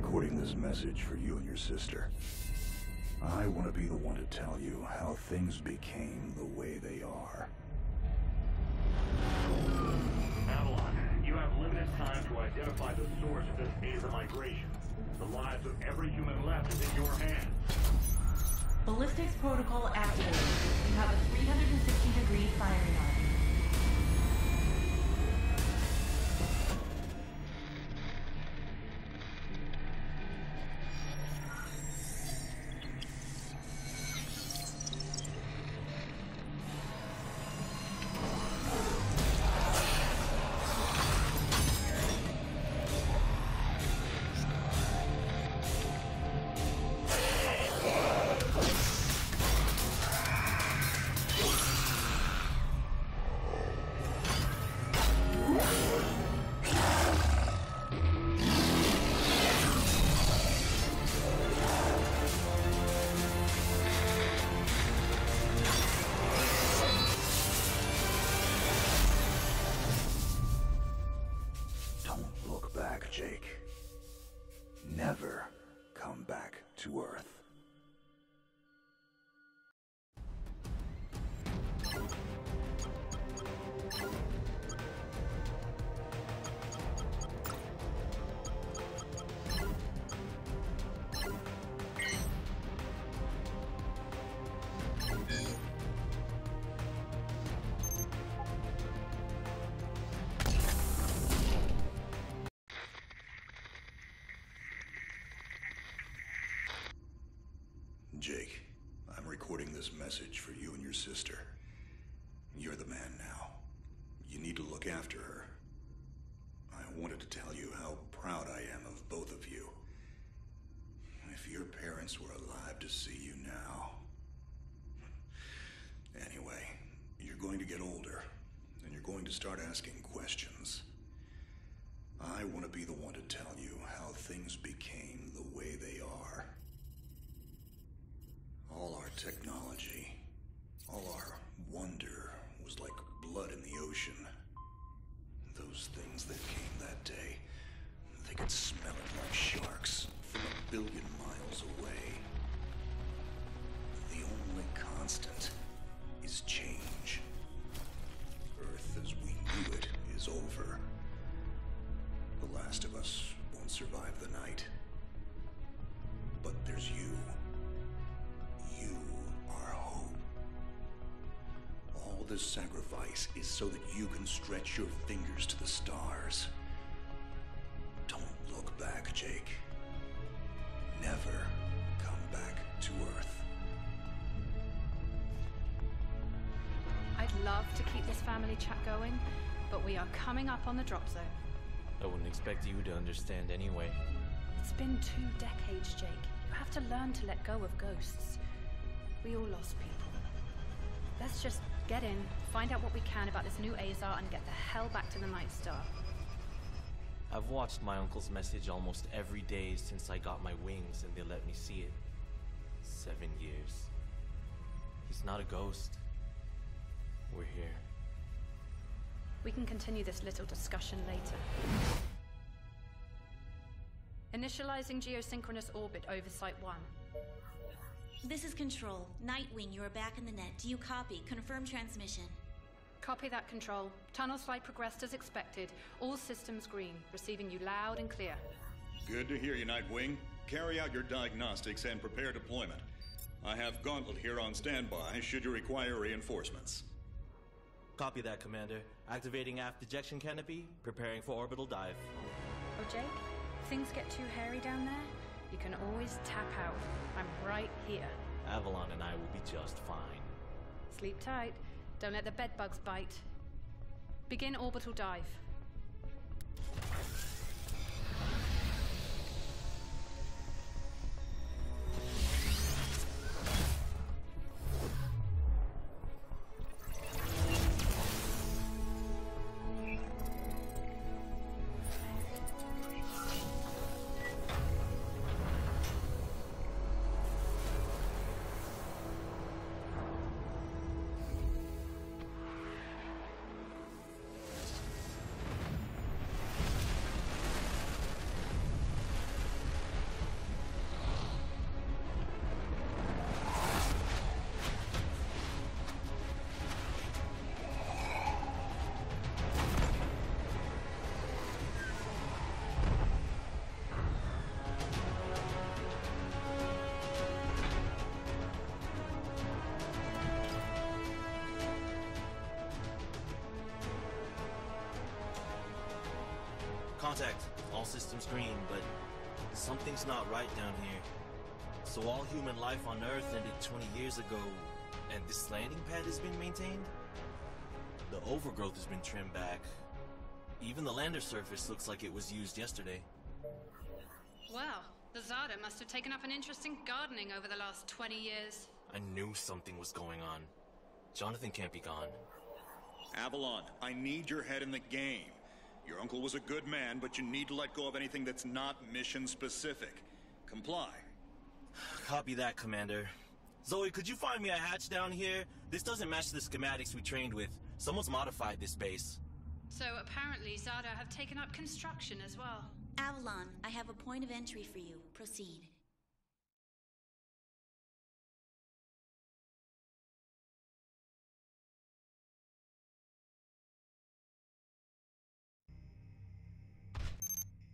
recording this message for you and your sister. I want to be the one to tell you how things became the way they are. Avalon, you have limited time to identify the source of this Aether migration. The lives of every human left is in your hands. Ballistics protocol activated. You have a 360-degree firing arc. Jake. Never come back to Earth. Jake, I'm recording this message for you and your sister. You're the man now. You need to look after her. I wanted to tell you how proud I am of both of you. If your parents were alive to see you now. Anyway, you're going to get older, and you're going to start asking questions. I want to be the one to tell you how things became the way they are. All our technology, all our wonder was like blood in the ocean. Those things that came that day, they could smell it like sharks from 1 billion miles away. The only constant is change. Earth as we knew it is over. The last of us won't survive the night. But there's you. You are hope. All this sacrifice is so that you can stretch your fingers to the stars. Don't look back, Jake. Never come back to Earth. I'd love to keep this family chat going, but we are coming up on the drop zone. I wouldn't expect you to understand anyway. It's been 2 decades, Jake. You have to learn to let go of ghosts. We all lost people. Let's just get in, find out what we can about this new Azar, and get the hell back to the Night Star. I've watched my uncle's message almost every day since I got my wings and they let me see it. 7 years. He's not a ghost. We're here. We can continue this little discussion later. Initializing geosynchronous orbit over Site 1. This is Control. Nightwing, you are back in the net. Do you copy? Confirm transmission. Copy that, Control. Tunnel slide progressed as expected. All systems green. Receiving you loud and clear. Good to hear you, Nightwing. Carry out your diagnostics and prepare deployment. I have Gauntlet here on standby should you require reinforcements. Copy that, Commander. Activating aft ejection canopy, preparing for orbital dive. Oh, Jake? If things get too hairy down there, you can always tap out. I'm right here. Avalon and I will be just fine. Sleep tight. Don't let the bedbugs bite. Begin orbital dive. Contact. All systems green, but something's not right down here. So all human life on Earth ended 20 years ago, and this landing pad has been maintained? The overgrowth has been trimmed back. Even the lander surface looks like it was used yesterday. Wow, the Zada must have taken up an interest in gardening over the last 20 years. I knew something was going on. Jonathan can't be gone. Avalon, I need your head in the game. Your uncle was a good man, but you need to let go of anything that's not mission-specific. Comply. Copy that, Commander. Zoe, could you find me a hatch down here? This doesn't match the schematics we trained with. Someone's modified this base. So apparently Zada have taken up construction as well. Avalon, I have a point of entry for you. Proceed.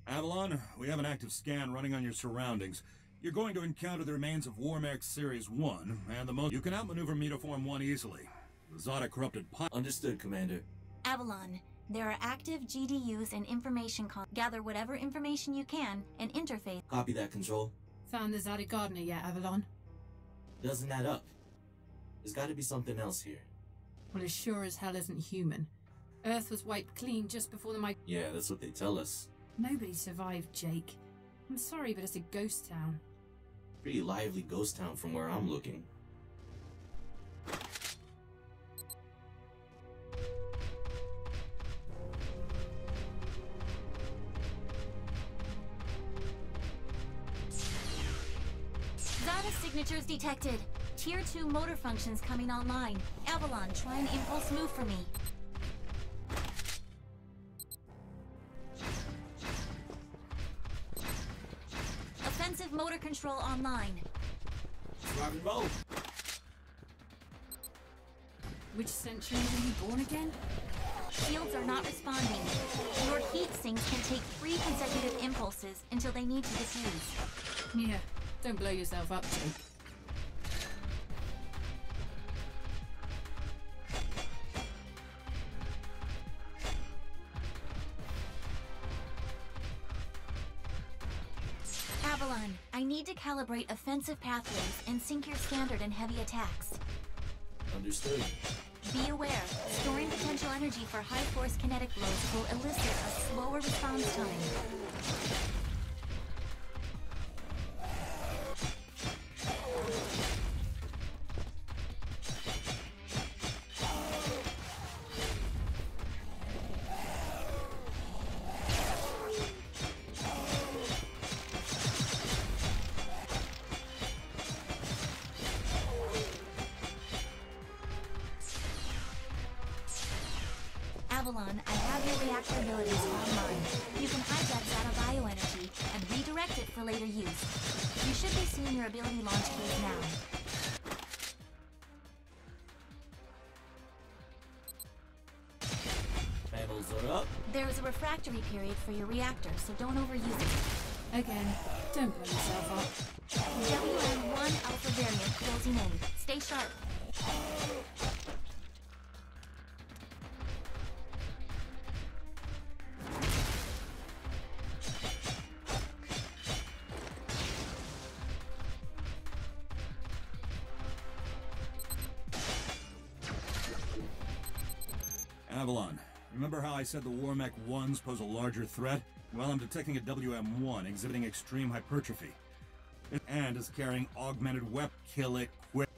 Avalon, we have an active scan running on your surroundings. You're going to encounter the remains of Warmax Series 1, and the most... You can outmaneuver Metaform 1 easily. The Zada corrupted Understood, Commander. Avalon, there are active GDUs and information gather whatever information you can and interface. Copy that, Control. Found the Zada Gardener yet, Avalon? Doesn't add up. There's gotta be something else here. Well, it sure as hell isn't human. Earth was wiped clean just before the Yeah, that's what they tell us. Nobody survived, Jake. I'm sorry, but it's a ghost town. Pretty lively ghost town from where I'm looking. Zada signatures detected. Tier 2 motor functions coming online. Avalon, try an impulse move for me. Offensive motor control online. Rock and roll. Which century were you born again? Shields are not responding. Your heat sinks can take 3 consecutive impulses until they need to diffuse. Yeah, don't blow yourself up, Jake. Avalon, I need to calibrate offensive pathways and sync your standard and heavy attacks. Understood. Be aware, storing potential energy for high-force kinetic blows will elicit a slower response time. Avalon, I have your reactor abilities online. You can hijack Zada bioenergy and redirect it for later use. You should be seeing your ability launch keys now. Panels are up. There is a refractory period for your reactor, so don't overuse it. Again, don't blow yourself up. WM1 Alpha variant closing in. Stay sharp. Avalon, remember how I said the Warmech 1s pose a larger threat? Well, I'm detecting a WM1 exhibiting extreme hypertrophy. And is carrying augmented weapon. Kill it quick.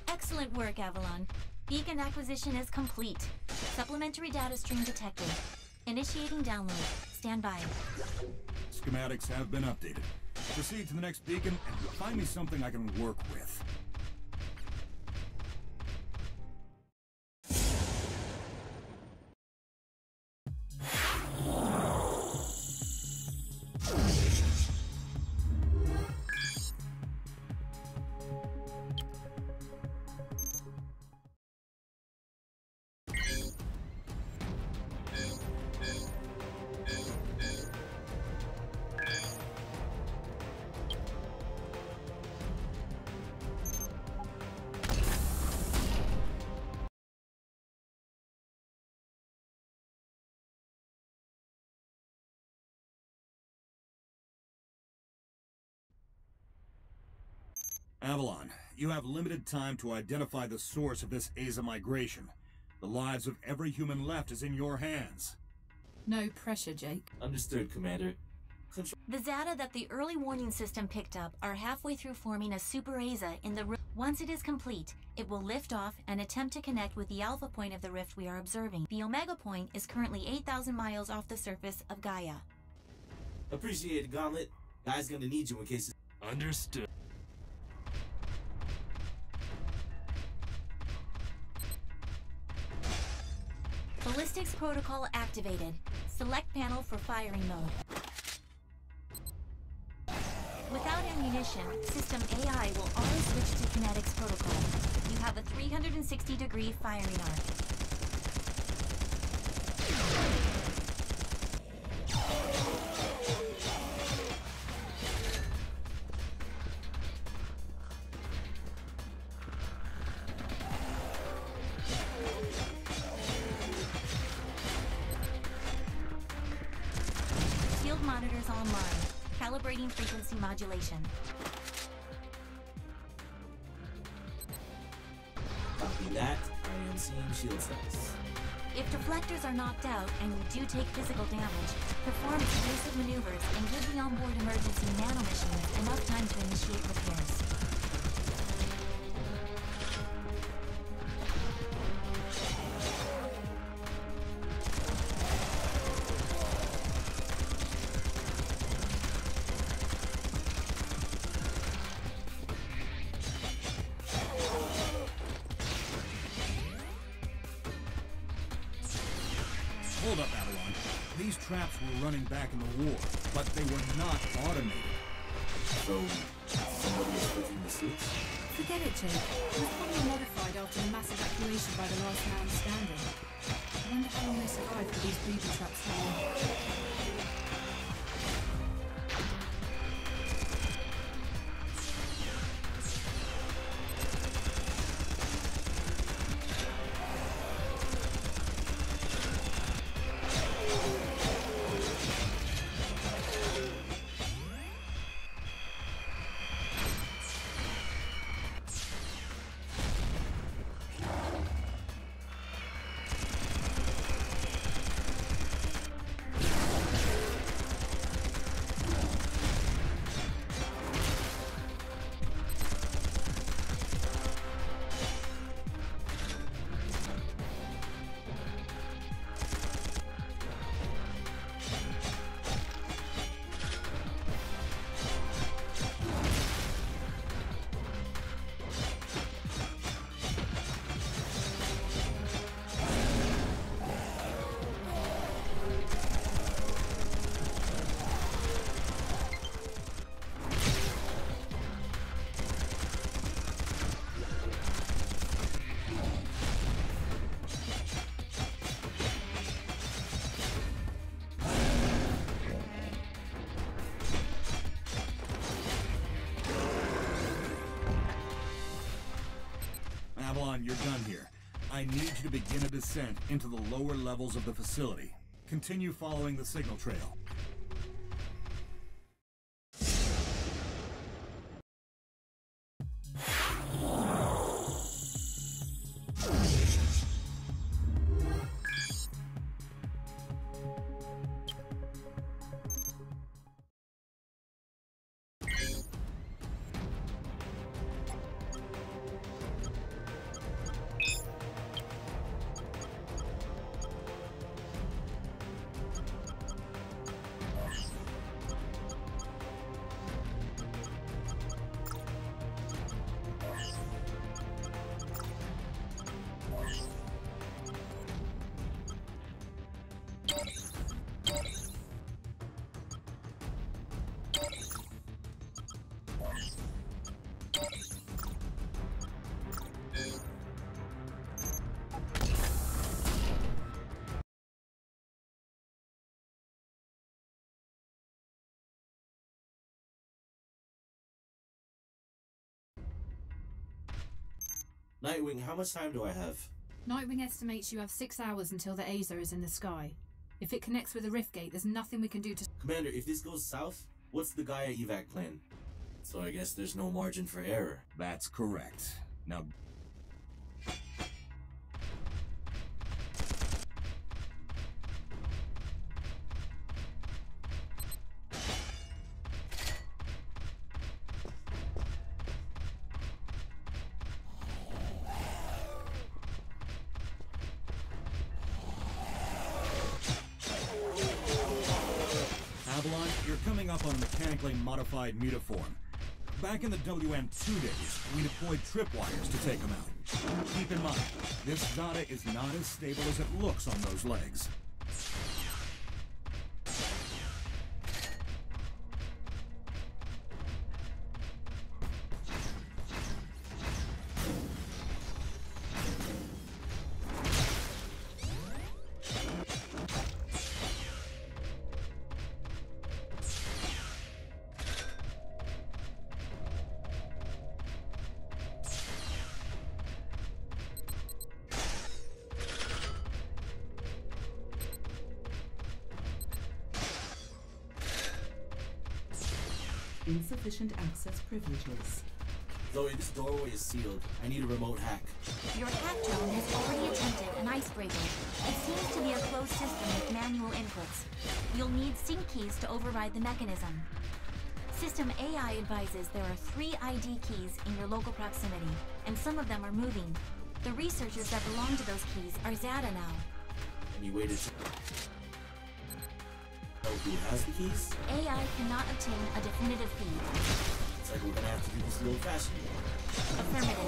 Excellent work, Avalon. Beacon acquisition is complete. Supplementary data stream detected. Initiating download. Stand by. Schematics have been updated. Proceed to the next beacon and find me something I can work with. Avalon, you have limited time to identify the source of this Aza migration. The lives of every human left is in your hands. No pressure, Jake. Understood, Commander. The data that the early warning system picked up are halfway through forming a super Aza in the rift. Once it is complete, it will lift off and attempt to connect with the alpha point of the rift we are observing. The omega point is currently 8,000 miles off the surface of Gaia. Appreciate it, Gauntlet. Guy's gonna need you in case. Understood. Ballistics protocol activated. Select panel for firing mode. Without ammunition, system AI will always switch to kinetics protocol. You have a 360-degree firing arc. Shield monitors online. Calibrating frequency modulation. Copy that. I am seeing shield status. If deflectors are knocked out and you do take physical damage, perform explosive maneuvers and give the onboard emergency nanomachines enough time to initiate repairs. Hold up, Avalon. These traps were running back in the war, but they were not automated. So, somebody is flicking the switch? Forget it, Jake. It was probably modified after the mass evacuation by the last man standing. I wonder how long they survived with these booby traps hanging. Avalon, you're done here. I need you to begin a descent into the lower levels of the facility. Continue following the signal trail. Nightwing, how much time do I have? Nightwing estimates you have 6 hours until the Aza is in the sky. If it connects with the rift gate, there's nothing we can do to... Commander, if this goes south, what's the Gaia evac plan? So I guess there's no margin for error. That's correct. Now... Avalon, you're coming up on a mechanically modified mutaform. Back in the WM2 days, we deployed tripwires to take them out. Keep in mind, this Zada is not as stable as it looks on those legs. Insufficient access privileges. Zoe, this doorway is sealed. I need a remote hack. Your hack drone has already attempted an icebreaker. It seems to be a closed system with manual inputs. You'll need sync keys to override the mechanism. System AI advises there are 3 ID keys in your local proximity, and some of them are moving. The researchers that belong to those keys are Zada now. Any way to know who has the keys? AI cannot obtain a definitive feed. It's like we're gonna have to do this the old-fashioned way. Affirmative.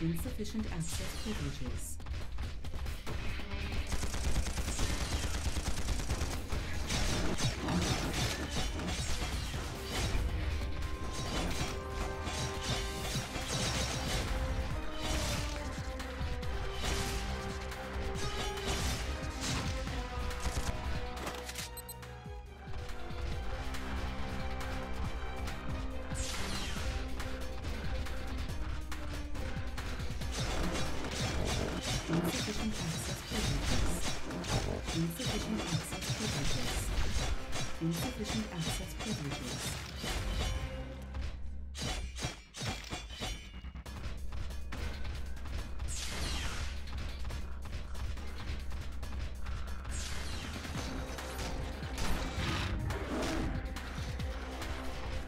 Insufficient access privileges. Insufficient access privileges. Insufficient access privileges. Insufficient access privileges.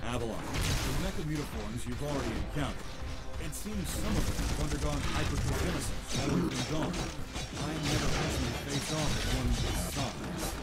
Avalon, the mechamutiforms you've already encountered. It seems some of them have undergone hypertrigenesis while we've been gone. I never personally faced off with one this size.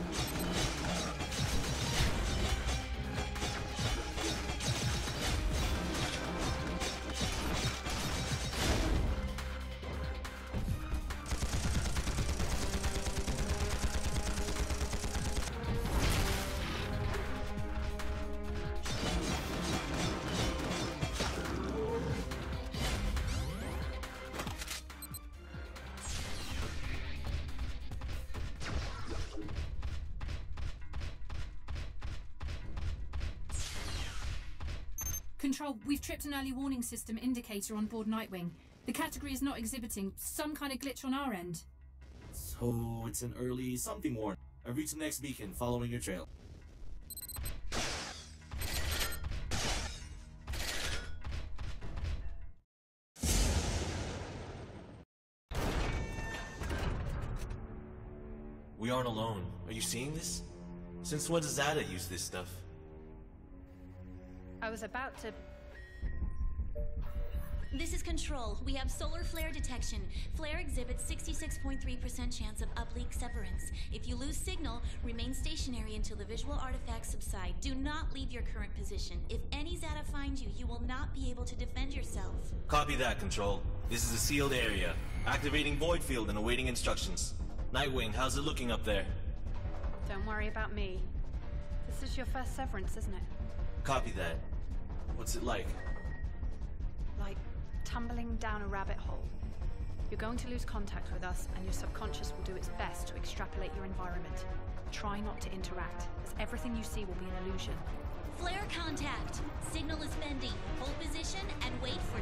Control, we've tripped an early warning system indicator on board Nightwing. The category is not exhibiting some kind of glitch on our end. So it's an early something warning. I've reached the next beacon, following your trail. We aren't alone. Are you seeing this? Since when does Zada use this stuff? I was about to... This is Control. We have solar flare detection. Flare exhibits 66.3% chance of uplink severance. If you lose signal, remain stationary until the visual artifacts subside. Do not leave your current position. If any Zada finds you, you will not be able to defend yourself. Copy that, Control. This is a sealed area. Activating void field and awaiting instructions. Nightwing, how's it looking up there? Don't worry about me. This is your first severance, isn't it? Copy that. What's it like? Like tumbling down a rabbit hole. You're going to lose contact with us, and your subconscious will do its best to extrapolate your environment. Try not to interact, as everything you see will be an illusion. Flare contact. Signal is bending. Hold position and wait for